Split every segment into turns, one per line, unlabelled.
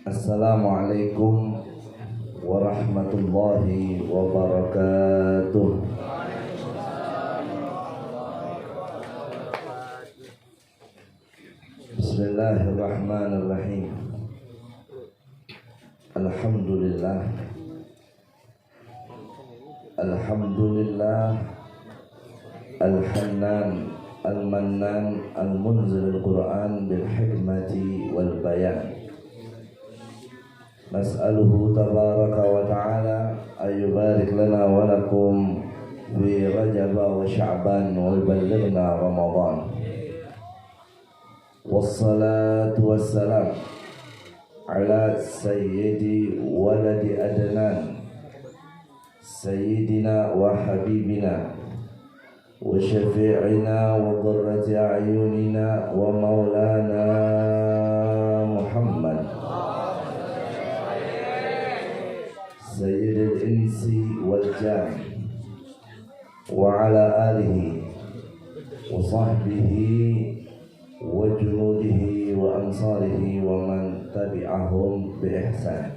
Assalamualaikum warahmatullahi wabarakatuh. Bismillahirrahmanirrahim. Alhamdulillah. Alhamdulillah Al-Hannan Al-Mannan Al-Munzil Al-Quran Bil-Hikmati Wal-Bayan. Nas'aluhu tabaraka wa ta'ala ayyubarik lana wa lakum fi Rajab wa Sya'ban wa yuballighna Ramadan. Wassalatu wassalam ala sayyidi waladi adnan sayyidina wa habibina wa syafi'ina wa qurrati a'yunina wa maulana Muhammad sayyidil insi wal jan wa ala alihi wa sahbihi wa junudihi wa ansarihi wa man tabi'ahum bi ihsan.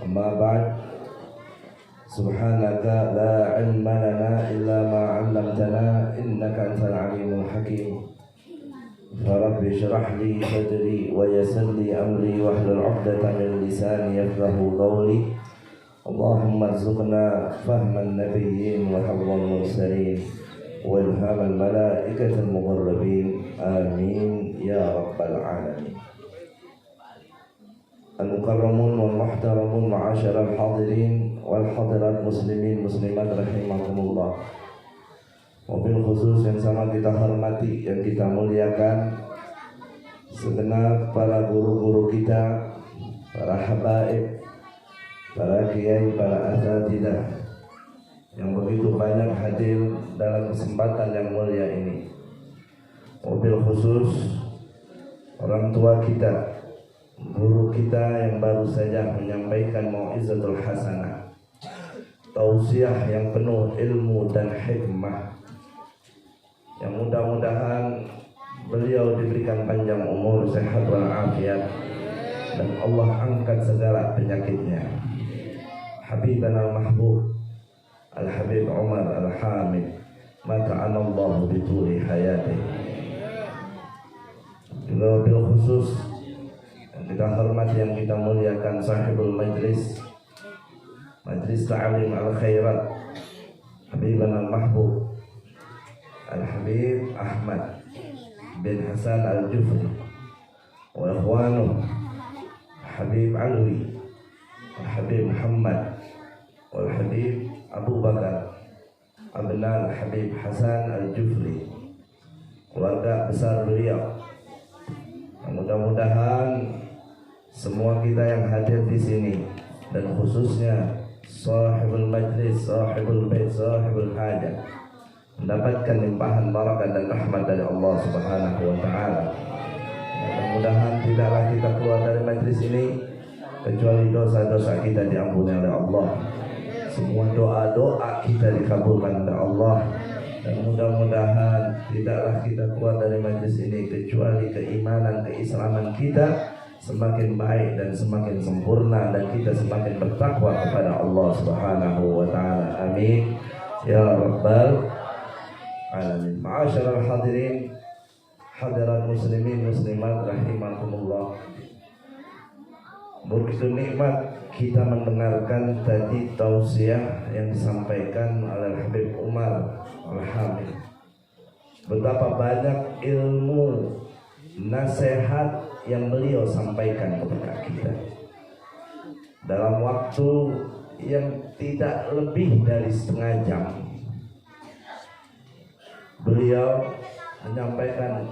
Amma ba'd. Subhanaka la ilma lana illa ma 'allamtana innaka antal alimul hakim. Rabbi shrah li sadri wa yassir li amri wahlul 'uqdatam min lisani yafqahu qawli. Allahumma arzuqna fahman nabiyyin wa hawwal mursalin wa ilhamal malaikatil muqarrabin. Amin ya rabbal alamin. Al-mukarramun wal muhtaramun ma'asyiral hadirin wal hadirat muslimin muslimat rahimakumullah. Wabil khusus yang sama kita hormati, yang kita muliakan segenap para guru-guru kita, para habaib, para kiai, para asatidzah yang begitu banyak hadir dalam kesempatan yang mulia ini. Wabil khusus orang tua kita, guru kita yang baru saja menyampaikan mau'izatul hasanah, tausiah yang penuh ilmu dan hikmah, yang mudah-mudahan beliau diberikan panjang umur, sehat walafiat, dan Allah angkat segala penyakitnya. Habiban al-mahbub Al-Habib Umar Al-Hamid mata'anallahu bituli hayatih. Juga bil khusus yang kita hormati, yang kita muliakan sahibul majlis, Majlis Ta'lim Al-Khairat, Habiban Al-Mahbub Al-Habib Ahmad bin Hasan Al-Jufri wa ikhwanuh Habib Alwi, Habib Muhammad wal Habib Abu Bakar Abnal Habib Hasan Al-Jufri, keluarga besar beliau. Mudah-mudahan semua kita yang hadir di sini, dan khususnya sahibul majlis, sahibul bait, sahibul hajat, mendapatkan limpahan barakah dan rahmat dari Allah Subhanahu wa taala. Mudah-mudahan tidaklah kita keluar dari majlis ini kecuali dosa-dosa kita diampuni oleh Allah. Semua doa-doa kita dikabulkan oleh Allah. Dan mudah-mudahan tidaklah kita keluar dari majlis ini kecuali keimanan, keislaman kita semakin baik dan semakin sempurna, dan kita semakin bertakwa kepada Allah Subhanahu wa taala. Amin ya rabbal alamin. Ma'asyiral hadirin, hadirat muslimin muslimat rahimakumullah. Begitu nikmat kita mendengarkan tadi tausiah yang disampaikan oleh Habib Umar Al-Hamid. Betapa banyak ilmu, nasihat yang beliau sampaikan kepada kita dalam waktu yang tidak lebih dari setengah jam. Beliau menyampaikan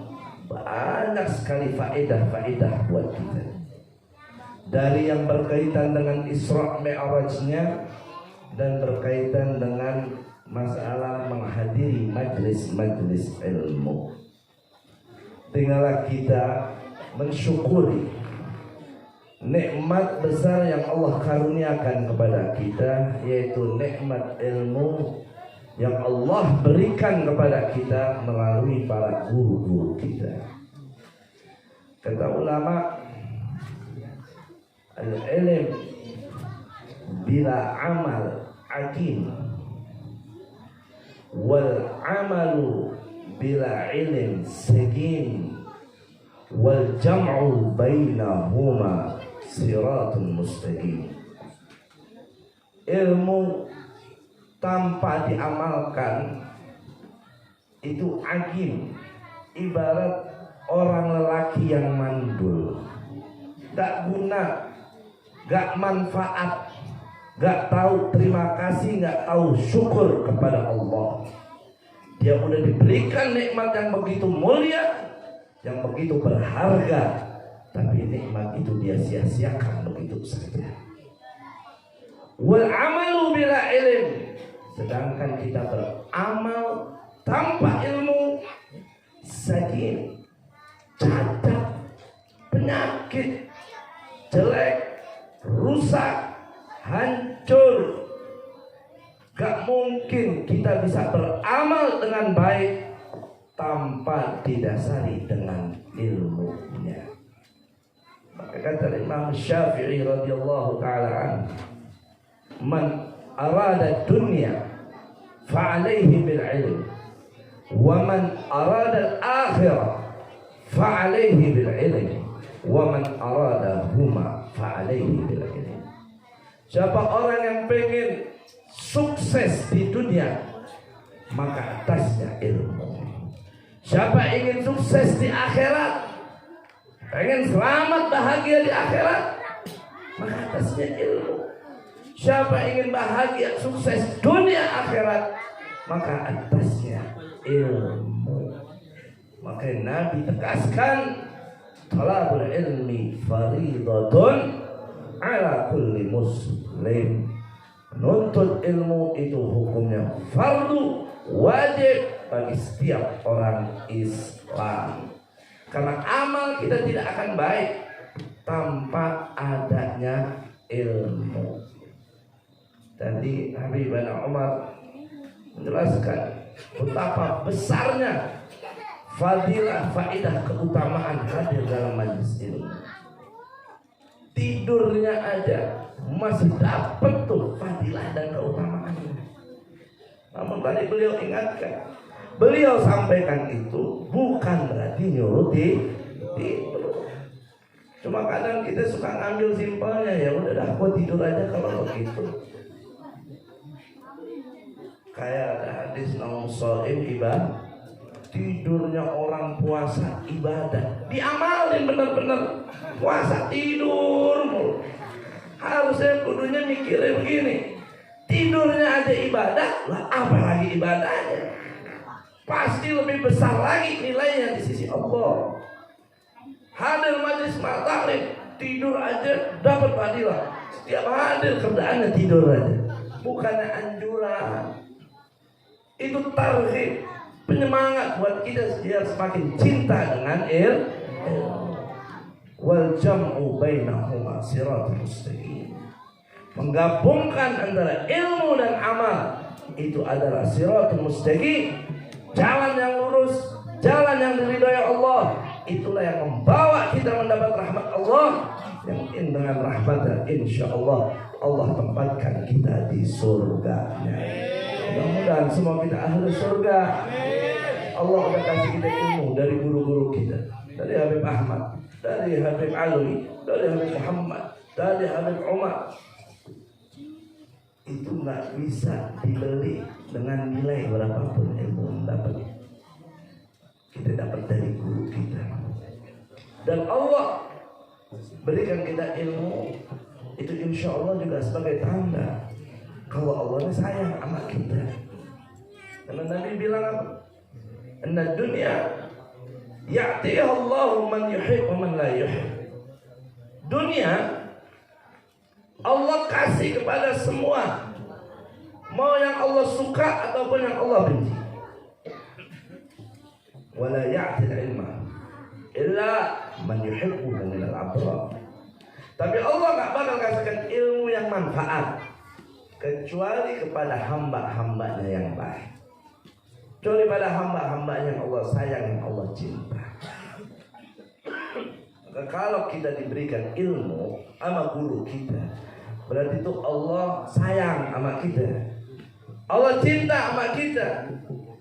banyak sekali faedah-faedah buat kita, dari yang berkaitan dengan Isra Mi'rajnya dan berkaitan dengan masalah menghadiri majlis-majlis ilmu. Tinggallah kita mensyukuri nikmat besar yang Allah karuniakan kepada kita, yaitu nikmat ilmu yang Allah berikan kepada kita melalui para guru-guru kita. Kata ulama, bila amal aqim, wal amalu bila ilm sagim, wal jam'u bainahuma siratun mustaqim. Ilmu tanpa diamalkan itu aqim, ibarat orang lelaki yang mandul, gak guna, gak manfaat, gak tahu terima kasih, gak tahu syukur kepada Allah. Dia udah diberikan nikmat yang begitu mulia, yang begitu berharga, tapi nikmat itu dia sia-siakan begitu saja. Wal amalu bila ilm, sedangkan kita beramal tanpa ilmu, sakit, cacat, penyakit, jelek, rusak, hancur. Gak mungkin kita bisa beramal dengan baik tanpa didasari dengan ilmunya. Maka kata Imam Syafi'i radhiyallahu ta'ala anhu, man arada dunya fa'alaihi bil ilm, wa man arada al-akhirah fa'alaihi bil ilm, wa man arada huma fa'alaihi bil ilm. Siapa orang yang pengen sukses di dunia, maka atasnya ilmu. Siapa ingin sukses di akhirat, pengen selamat bahagia di akhirat, maka atasnya ilmu. Siapa ingin bahagia sukses dunia akhirat, maka atasnya ilmu. Maka Nabi tegaskan, talabul ilmi faridatun ala kulli muslim. Menuntut ilmu itu hukumnya fardu, wajib bagi setiap orang Islam. Karena amal kita tidak akan baik tanpa adanya ilmu. Tadi Habib bin Umar menjelaskan betapa besarnya fadilah, faidah, keutamaan hadir dalam majelis ilmu. Tidurnya aja masih dapat tuh fadilah dan keutamaan. Namun tadi beliau ingatkan, beliau sampaikan itu bukan berarti nyuruh tidur. Cuma kadang kita suka ngambil simpelnya, ya udah dah gua tidur aja kalau begitu. Kayak ada hadis naum shaim ibadah, tidurnya orang puasa ibadah, diamalin bener-bener. Puasa tidur mulu. Harusnya kudunya mikirnya begini, tidurnya ada ibadah, lah apa lagi ibadahnya? Pasti lebih besar lagi nilainya di sisi Allah. Hadir majlis taklim, tidur aja dapat fadilah. Setiap hadir kerjaannya tidur aja. Bukannya anjuran. Itu tarhib, penyemangat buat kita biar semakin cinta dengan ilmu. Wal jam'u bainahuma siratul mustaqim. Menggabungkan antara ilmu dan amal itu adalah siratul mustaqim, jalan yang lurus, jalan yang diridhai Allah. Itulah yang membawa kita mendapat rahmat Allah, yang dengan rahmatnya insyaallah Allah tempatkan kita di surga-Nya. Mudah-mudahan semua kita ahli surga. Allah udah kasih kita ilmu dari guru-guru kita, dari Habib Ahmad, dari Habib Alwi, dari Habib Muhammad, dari Habib Umar. Itu nggak bisa dibeli dengan nilai berapapun ilmu yang dapat. Kita dapat dari guru kita. Dan Allah berikan kita ilmu itu insya Allah juga sebagai tanda kalau Allah sayang sama kita. Karena Nabi bilang apa? Inna dunya ya'tiha Allahu man yuhib wa man la yuhib. Dunia Allah kasih kepada semua, mau yang Allah suka ataupun yang Allah benci. Wala ya'til ilma illa man yuhibbu min al-abrar. Tapi Allah enggak bakal kasihkan ilmu yang manfaat kecuali kepada hamba-hambanya yang baik. Kecuali pada hamba-hambanya yang Allah sayang, yang Allah cinta. Maka kalau kita diberikan ilmu sama guru kita, berarti itu Allah sayang sama kita. Allah cinta sama kita.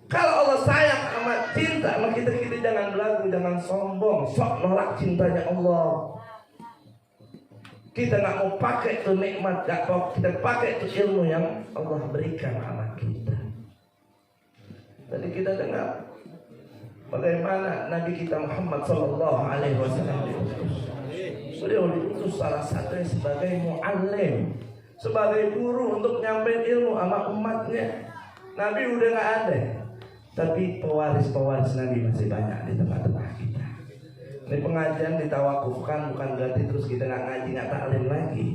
Kalau Allah sayang sama cinta sama kita, kita jangan belagu, jangan sombong, sok nolak cintanya Allah. Kita nggak mau pakai itu nikmat, nggak mau kita pakai itu ilmu yang Allah berikan sama kita. Tadi kita dengar bagaimana Nabi kita Muhammad Sallallahu Alaihi Wasallam diutus. Beliau diutus salah satunya sebagai muallim, sebagai guru untuk nyampein ilmu sama umatnya. Nabi udah nggak ada, tapi pewaris-pewaris Nabi masih banyak di tempat-tempat kita. Ini pengajian ditawakufkan bukan berarti terus kita nggak ngaji, nggak taklim lagi.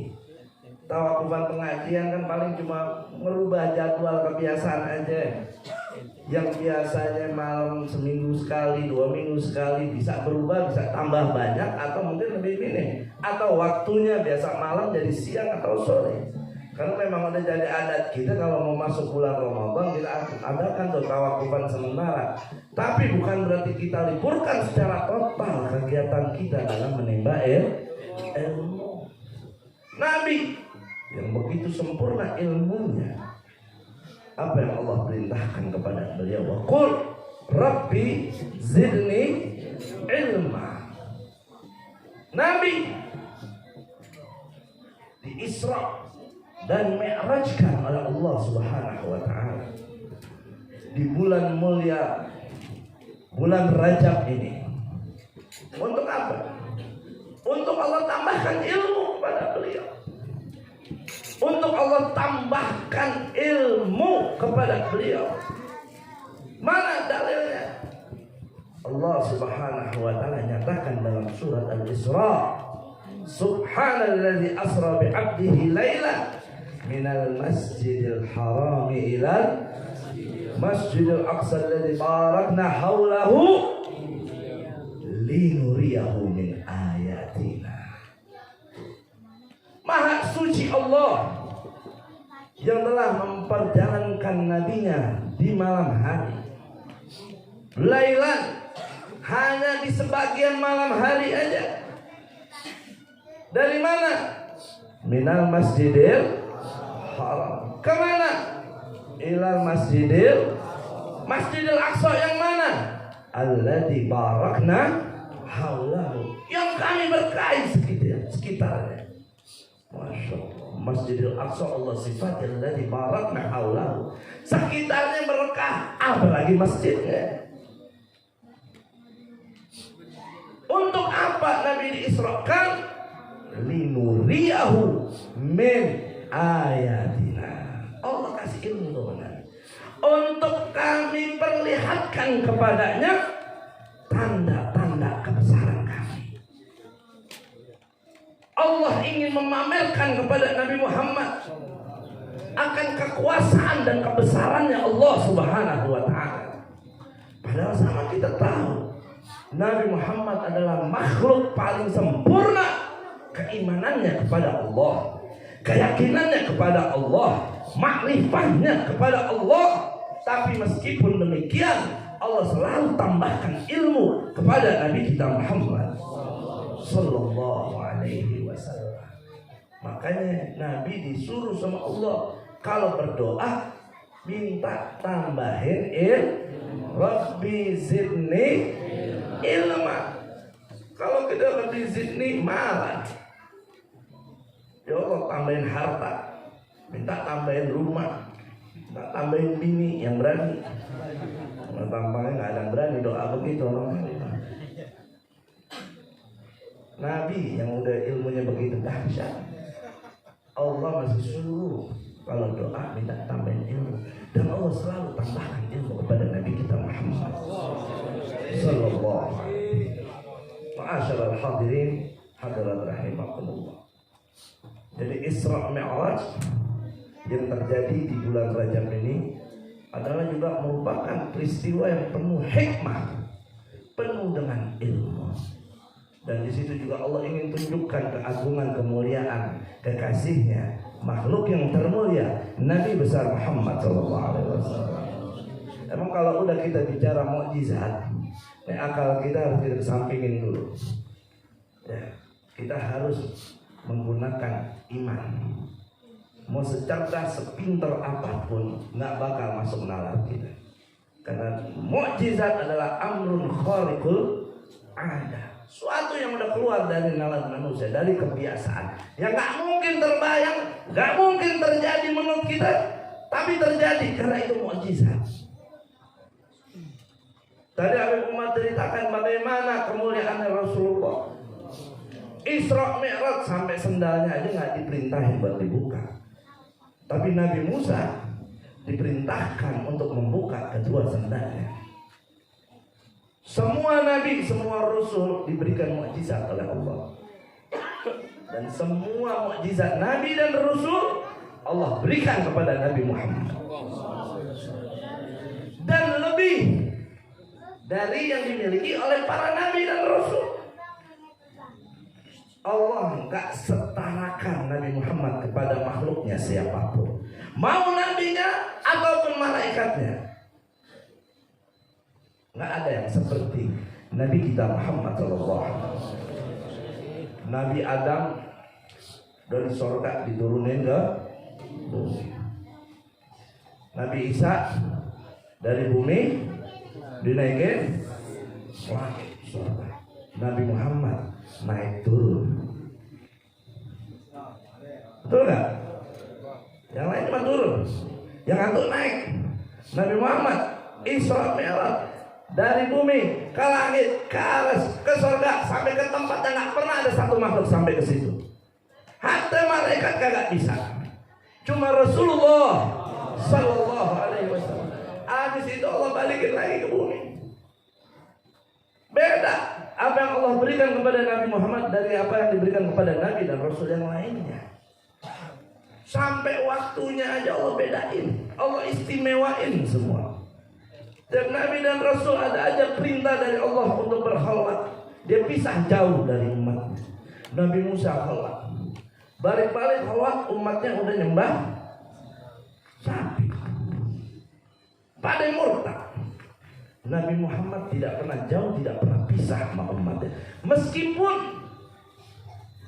Tawakufan pengajian kan paling cuma merubah jadwal kebiasaan aja. Yang biasanya malam seminggu sekali, 2 minggu sekali bisa berubah, bisa tambah banyak atau mungkin lebih minim. Atau waktunya biasa malam jadi siang atau sore. Karena memang udah jadi adat kita kalau mau masuk bulan Ramadan kita adakan tuh tawakufan sementara. Tapi bukan berarti kita liburkan secara total kegiatan kita dalam menimba ilmu. Nabi yang begitu sempurna ilmunya, apa yang Allah perintahkan kepada beliau? Wa qul rabbi zidni ilma. Nabi di Isra dan Mi'rajkan oleh Allah Subhanahu wa taala di bulan mulia, bulan Rajab ini. Untuk apa? Untuk Allah tambahkan ilmu kepada beliau. Untuk Allah tambahkan ilmu kepada beliau. Mana dalilnya? Allah Subhanahu wa taala nyatakan dalam surat Al-Isra, Subhanalladzi asra bi'abdihi lailan minal masjidil haram ilal masjidil aqsa alladzi barakna haulahu linuriyahu min ayatina. Maha suci Allah yang telah memperjalankan nabinya di malam hari. Lailan, hanya di sebagian malam hari aja. Dari mana? Minal masjidil haram. Kemana? Ilal masjidil aqsa yang mana? Alladzi barakna haulahu, yang kami berkahi sekitarnya. Masya Allah, Masjidil Aqsa Allah sifatnya alladzi barakna haulahu, sekitarnya berkah, apalagi masjidnya. Untuk apa Nabi diisrakan? Linuriyahu min ayatina. Allah kasih ilmu kepada untuk kami perlihatkan kepadanya tanda-tanda kebesaran kami. Allah ingin memamerkan kepada Nabi Muhammad akan kekuasaan dan kebesarannya Allah Subhanahu wa taala. Padahal sama kita tahu Nabi Muhammad adalah makhluk paling sempurna keimanannya kepada Allah, keyakinannya kepada Allah, makrifahnya kepada Allah. Tapi meskipun demikian, Allah selalu tambahkan ilmu kepada Nabi kita Muhammad Sallallahu Alaihi Wasallam. Makanya Nabi disuruh sama Allah kalau berdoa minta tambahin Rabbi zidni ilma. Kalau kita Rabbi zidni malah, ya Allah tambahin harta, minta tambahin rumah, minta tambahin bini yang berani. Kalau tampaknya nggak ada yang berani doa begitu orang. Nabi yang udah ilmunya begitu dahsyat, Allah masih suruh kalau doa minta tambahin ilmu, dan Allah selalu tambahkan ilmu kepada Nabi kita Muhammad Sallallahu Alaihi Wasallam. Ma'asyiral hadirin hadirat rahimakumullah. Jadi Isra Mi'raj yang terjadi di bulan Rajab ini adalah juga merupakan peristiwa yang penuh hikmah, penuh dengan ilmu. Dan di situ juga Allah ingin tunjukkan keagungan, kemuliaan kekasihnya, makhluk yang termulia, Nabi besar Muhammad SAW. Emang kalau udah kita bicara mukjizat, akal kita harus kita kesampingin dulu. Ya, kita harus menggunakan iman. Mau secerdas, sepinter apapun, nggak bakal masuk nalar kita. Karena mukjizat adalah amrun khariqul ada, suatu yang udah keluar dari nalar manusia, dari kebiasaan, yang nggak mungkin terbayang, nggak mungkin terjadi menurut kita, tapi terjadi karena itu mukjizat. Tadi Habib Umar ceritakan bagaimana kemuliaan Rasulullah. Isra Mi'raj sampai sendalnya aja nggak diperintahin buat dibuka. Tapi Nabi Musa diperintahkan untuk membuka kedua sendalnya. Semua nabi, semua rasul diberikan mukjizat oleh Allah. Dan semua mukjizat nabi dan rasul Allah berikan kepada Nabi Muhammad. Dan lebih dari yang dimiliki oleh para nabi dan rasul. Allah enggak setarakan Nabi Muhammad kepada makhluknya siapapun, mau nabinya ataupun malaikatnya. Enggak ada yang seperti Nabi kita Muhammad SAW. Nabi Adam dari surga diturunin ke bumi. Nabi Isa dari bumi dinaikin langit surga. Nabi Muhammad naik turun. Betul nggak? Yang lain cuma turun, yang antuk naik. Nabi Muhammad Isra Mi'raj dari bumi ke langit, ke aras, ke surga, sampai ke tempat yang nggak pernah ada satu makhluk sampai ke situ. Hatta malaikat kagak bisa. Cuma Rasulullah Sallallahu Alaihi Wasallam. Habis itu Allah balikin lagi ke bumi. Beda apa yang Allah berikan kepada Nabi Muhammad dari apa yang diberikan kepada Nabi dan Rasul yang lainnya. Sampai waktunya aja Allah bedain, Allah istimewain semua. Dan Nabi dan Rasul ada aja perintah dari Allah untuk berkhalwat. Dia pisah jauh dari umatnya. Nabi Musa khalwat, balik-balik khalwat, umatnya udah nyembah sapi, pada murtad. Nabi Muhammad tidak pernah jauh, tidak pernah pisah sama umatnya. Meskipun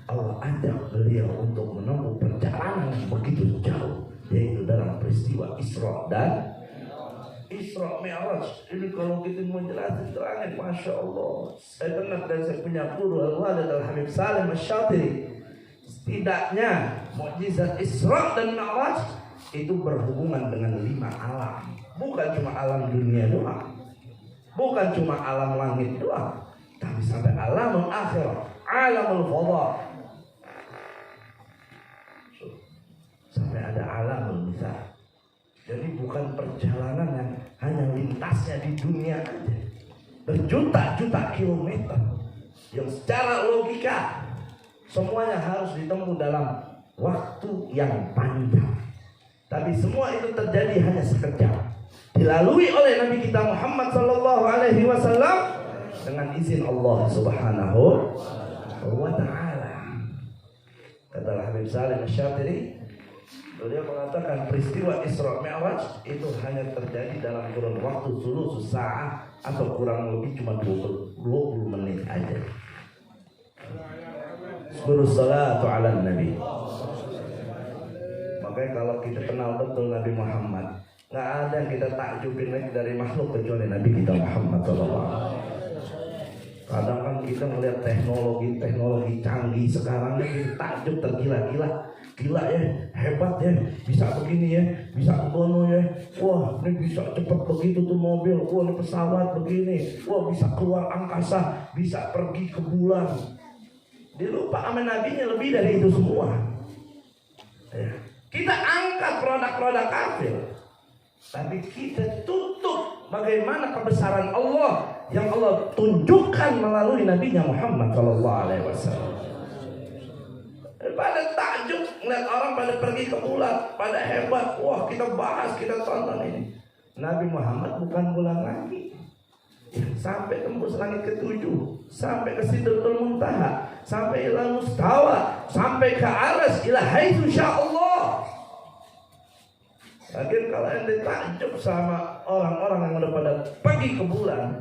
Allah ajak beliau untuk menempuh perjalanan yang begitu jauh, yaitu dalam peristiwa Isra dan Isra Mi'raj. Ini kalau kita mau jelasin terangin, Masya Allah. Saya pernah dan saya punya guru Al-Walid Al-Habib Salim Asy-Syatiri. Setidaknya mukjizat Isra dan Mi'raj itu berhubungan dengan 5 alam. Bukan cuma alam dunia doang, bukan cuma alam langit doang, tapi sampai alam akhir, alamul fadha, sampai ada alamul misal. Jadi bukan perjalanan yang hanya lintasnya di dunia aja, berjuta-juta kilometer yang secara logika semuanya harus ditempuh dalam waktu yang panjang. Tapi semua itu terjadi hanya sekejap, dilalui oleh Nabi kita Muhammad Sallallahu Alaihi Wasallam dengan izin Allah Subhanahu wa Ta'ala. Kata Habib Salim Asy-Syatiri, beliau mengatakan peristiwa Isra Mi'raj itu hanya terjadi dalam kurun waktu sulusus saat atau kurang lebih cuma 20 menit aja. Salatu ala Nabi. Makanya kalau kita kenal betul Nabi Muhammad, nggak ada yang kita takjubin lagi dari makhluk kecuali Nabi kita Muhammad SAW. Kadang kan kita melihat teknologi canggih sekarang ini takjub tergila-gila. Gila ya, hebat ya, bisa begini ya, bisa begono ya. Wah, ini bisa cepat begitu tuh mobil. Wah, ini pesawat begini. Wah, bisa keluar angkasa, bisa pergi ke bulan. Dia lupa sama nabinya lebih dari itu semua ya. Kita angkat produk-produk kafir, tapi kita tutup bagaimana kebesaran Allah yang Allah tunjukkan melalui nabinya Muhammad SAW. Pada takjub melihat orang pada pergi ke bulan, pada hebat. Wah, kita bahas, kita tonton ini. Nabi Muhammad bukan bulan lagi, sampai tembus langit ke-7, sampai ke Sidratul Muntaha, sampai ila Mustawa, sampai ke aras ila haitsu Allah. Lagian kalau ente takjub sama orang-orang yang udah pada pergi ke bulan,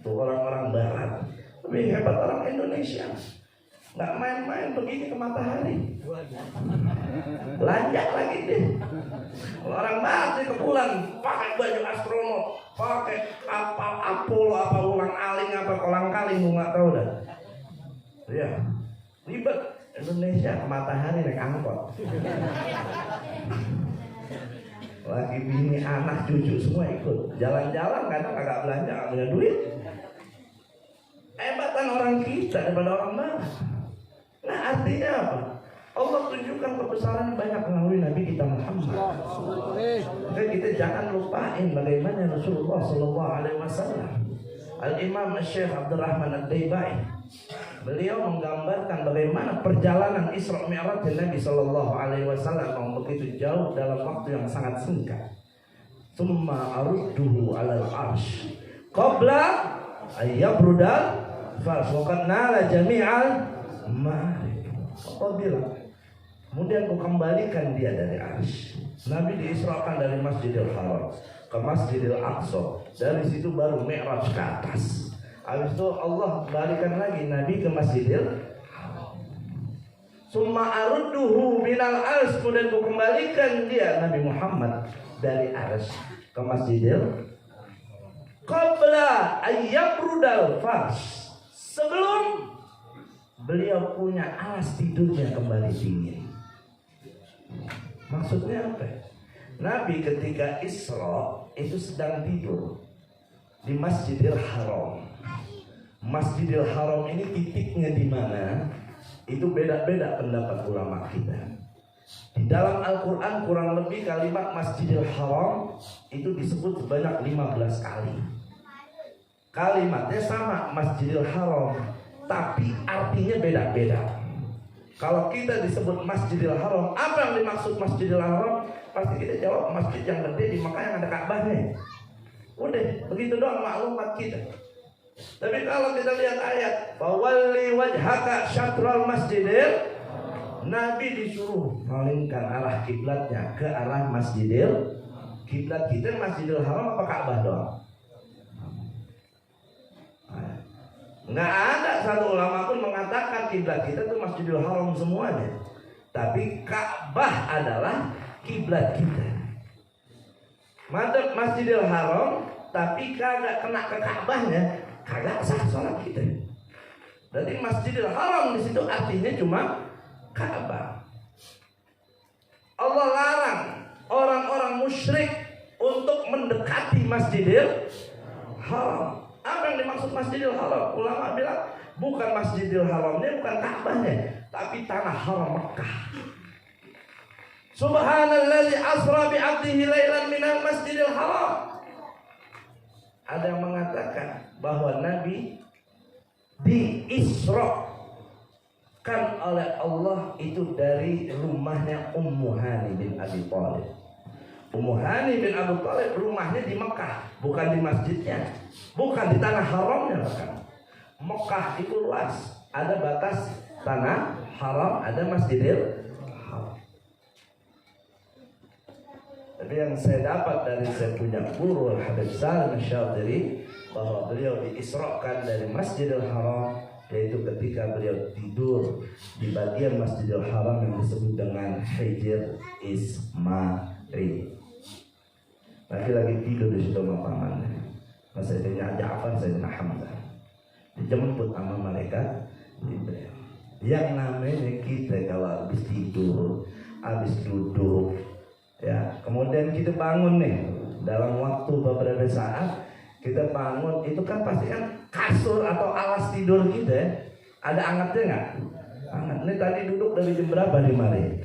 tuh orang-orang barat, lebih hebat orang Indonesia. Nggak main-main begini ke matahari. Belanja lagi deh. Orang mati ke bulan pakai baju astronot, pakai kapal Apollo, apa ulang aling, apa kolang kaling, gue nggak tahu dah. Ya, ribet. Indonesia ke matahari naik angkot. Lagi bini, anak, cucu semua ikut. Jalan-jalan kadang agak belanja, nggak punya duit. Hebatan orang kita daripada orang barat. Nah, artinya apa? Allah tunjukkan kebesaran banyak melalui Nabi kita Muhammad. Maka kita jangan lupain bagaimana Rasulullah SAW. Al-Imam Syekh Abdurrahman Ad-Daibai, beliau menggambarkan bagaimana perjalanan Isra Mi'raj Nabi SAW yang begitu jauh dalam waktu yang sangat singkat. Tsumma arudduhu 'alal 'arsy qabla ayyabrudal fars wa qad nala jami'al ma'arif. Allah bilang, kemudian ku kembalikan dia dari arsy. Nabi diisrakan dari Masjidil Haram ke Masjidil Aqsa. Dari situ baru Mi'raj ke atas. Habis itu Allah balikan lagi Nabi ke Masjidil Haram. Summa arudduhu minal arsy, kemudian ku kembalikan dia Nabi Muhammad dari arsy ke Masjidil qabla ayyabrudal fars, sebelum beliau punya alas tidurnya kembali dingin. Maksudnya apa? Nabi ketika Isra itu sedang tidur di Masjidil Haram. Masjidil Haram ini titiknya di mana? Itu beda-beda pendapat ulama kita. Di dalam Al-Quran kurang lebih kalimat Masjidil Haram itu disebut sebanyak 15 kali. Kalimatnya sama, Masjidil Haram, tapi artinya beda-beda. Kalau kita disebut Masjidil Haram, apa yang dimaksud Masjidil Haram? Pasti kita jawab masjid yang gede di Makkah yang ada Ka'bahnya. Udah, begitu doang maklumat kita. Tapi kalau kita lihat ayat, fawalli wajhaka syatral masjidil, Nabi disuruh malingkan arah kiblatnya ke arah Masjidil. Kiblat kita Masjidil Haram apa Ka'bah doang? Nggak ada satu ulama pun mengatakan kiblat kita itu Masjidil Haram semuanya. Tapi Ka'bah adalah kiblat kita. Madep Masjidil Haram tapi kagak kena ke Ka'bahnya, kagak sah sholat kita. Berarti Masjidil Haram di situ artinya cuma Ka'bah. Allah larang orang-orang musyrik untuk mendekati Masjidil Haram. Apa yang dimaksud Masjidil Haram? Ulama bilang bukan Masjidil Haramnya, bukan Ka'bahnya, tapi tanah haram Mekah. Subhanalladzi asra bi'abdihi lailan minal Masjidil Haram. Ada yang mengatakan bahwa Nabi diisrakan oleh Allah itu dari rumahnya Ummu Hani bin Abi Thalib. Ummu Hani bin Abi Thalib rumahnya di Mekah, bukan di masjidnya, bukan di tanah haramnya. Mekah itu luas, ada batas tanah haram, ada Masjidil Haram. Tapi yang saya dapat dari saya punya guru Habib Salim Syadhili, bahwa beliau diisrakan dari Masjidil Haram, yaitu ketika beliau tidur di bagian Masjidil Haram yang disebut dengan Hijr Ismail. Lagi tidur di situ sama pamannya, Sayyidina Ja'far, Sayyidina Hamzah, dijemput sama malaikat Jibril. Yang namanya kita kalau habis tidur, habis duduk, ya, kemudian kita bangun nih, dalam waktu beberapa saat kita bangun, itu kan pasti kan kasur atau alas tidur kita ya, ada angetnya nggak? Anget. Ini tadi duduk dari jam berapa di mari?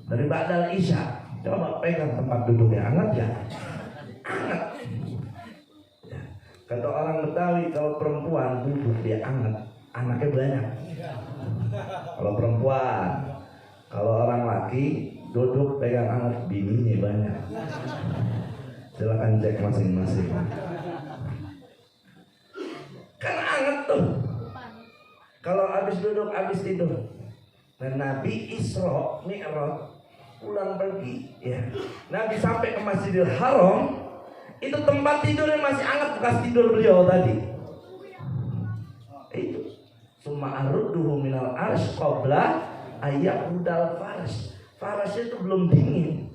Dari ba'dal isya. Coba pegang tempat duduknya, anget ya? Anget. Ya. Kata orang Betawi, kalau perempuan duduk dia anget, anaknya banyak. Kalau perempuan, kalau orang laki duduk pegang anget, bininya banyak. Silakan cek masing-masing. Kan anget tuh. Kalau habis duduk, habis tidur. Dan Nabi Isra Mi'raj pulang pergi, ya. Nabi sampai ke Masjidil Haram, itu tempat tidurnya masih hangat bekas tidur beliau tadi. Itu summa arudduhu minal arsh qabla ayyaqudal farash. Farash itu belum dingin.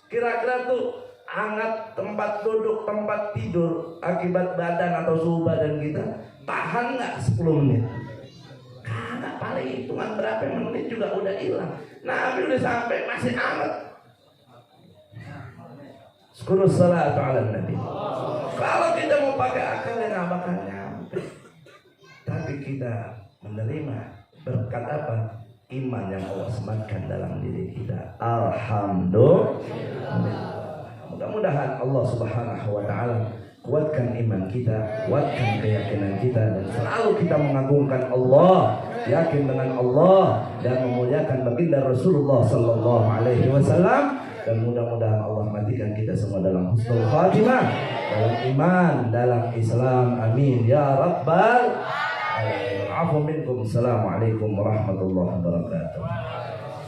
Kira-kira tuh hangat tempat duduk, tempat tidur akibat badan atau suhu badan kita tahan nggak 10 menit? Kagak, paling hitungan berapa menit juga udah hilang. Nabi udah sampai masih hangat. Syukur salatu ala nabi. Kalau kita mau pakai akal ya nggak bakal nyampe. Tapi kita menerima berkat apa? Iman yang Allah sematkan dalam diri kita. Alhamdulillah. Mudah-mudahan Allah Subhanahu wa taala kuatkan iman kita, kuatkan keyakinan kita, dan selalu kita mengagungkan Allah, yakin dengan Allah, dan memuliakan baginda Rasulullah sallallahu alaihi wasallam. Dan mudah-mudahan Allah matikan kita semua dalam husnul khatimah, dalam iman, dalam Islam. Amin ya rabbal alamin. Afu minkum. Assalamualaikum warahmatullahi wabarakatuh.